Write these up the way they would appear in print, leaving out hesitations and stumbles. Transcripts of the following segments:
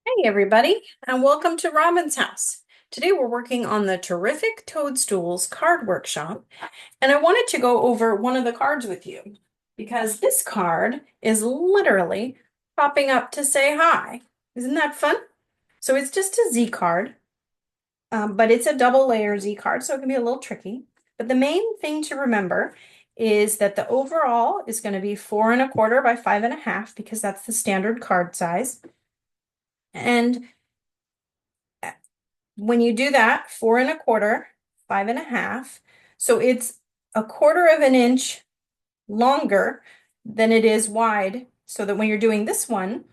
Hey everybody, and welcome to Robin's house. Today we're working on the Terrific Toadstools card workshop, and I wanted to go over one of the cards with you because this card is literally popping up to say hi. Isn't that fun? So it's just a Z card, but it's a double layer Z card, so it can be a little tricky. But the main thing to remember is that the overall is going to be 4¼ by 5½ because that's the standard card size. And when you do that, 4¼ 5½, so it's 1/4 inch longer than it is wide, so that when you're doing this one,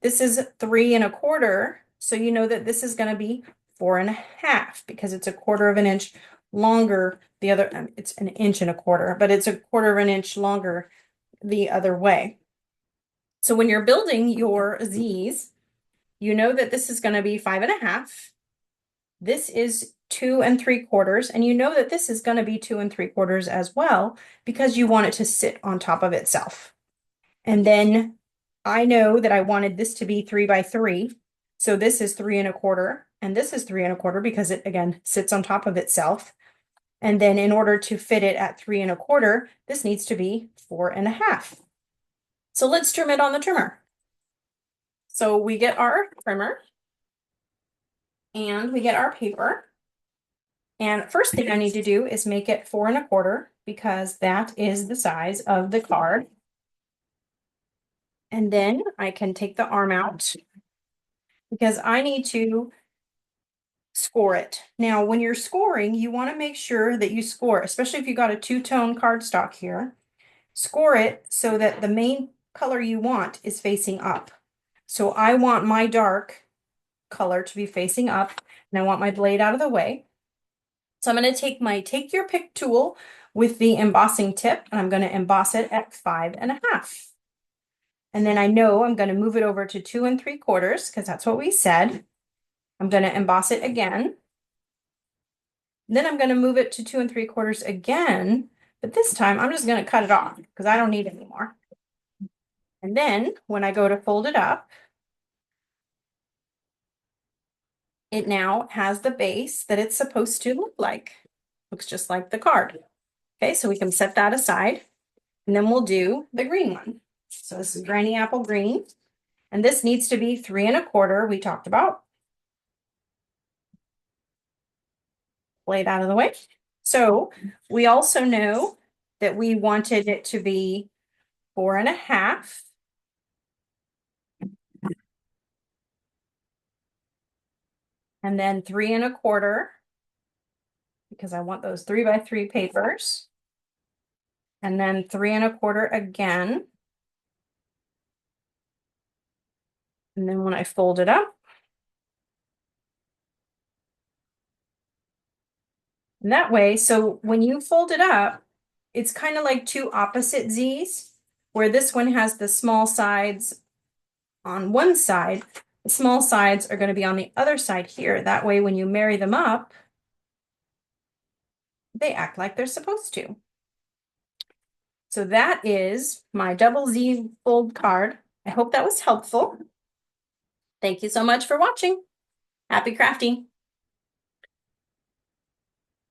this is 3¼ so you know that this is going to be 4½ because it's 1/4 inch longer the other. It's 1¼ inch, but it's 1/4 inch longer the other way. So when you're building your Z's, you know that this is going to be 5½. This is 2¾ and you know that this is going to be 2¾ as well because you want it to sit on top of itself. And then I know that I wanted this to be 3 by 3. So this is 3¼ and this is 3¼ because it again sits on top of itself. And then in order to fit it at 3¼ this needs to be 4½. So let's trim it on the trimmer. So we get our trimmer and we get our paper. And first thing I need to do is make it 4¼ because that is the size of the card. And then I can take the arm out because I need to score it. Now, when you're scoring, you want to make sure that you score, especially if you got a two-tone cardstock here, score it so that the main color you want is facing up. So I want my dark color to be facing up, and I want my blade out of the way. So I'm going to take my Take Your Pick tool with the embossing tip, and I'm going to emboss it at 5½. And then I know I'm going to move it over to 2¾ because that's what we said. I'm going to emboss it again. Then I'm going to move it to 2¾ again, but this time I'm just going to cut it off because I don't need it anymore. And then when I go to fold it up, it now has the base that it's supposed to look like. Looks just like the card. Okay, so we can set that aside, and then we'll do the green one. So this is Granny Apple Green, and this needs to be 3¼ we talked about. Lay it out of the way. So we also know that we wanted it to be 4½. And then 3¼ because I want those 3 by 3 papers. And then 3¼ again. And then when I fold it up, and that way, so when you fold it up, it's kind of like two opposite Z's, where this one has the small sides on one side. The small sides are going to be on the other side here. That way, when you marry them up, they act like they're supposed to. So that is my double Z fold card. I hope that was helpful. Thank you so much for watching. Happy crafting.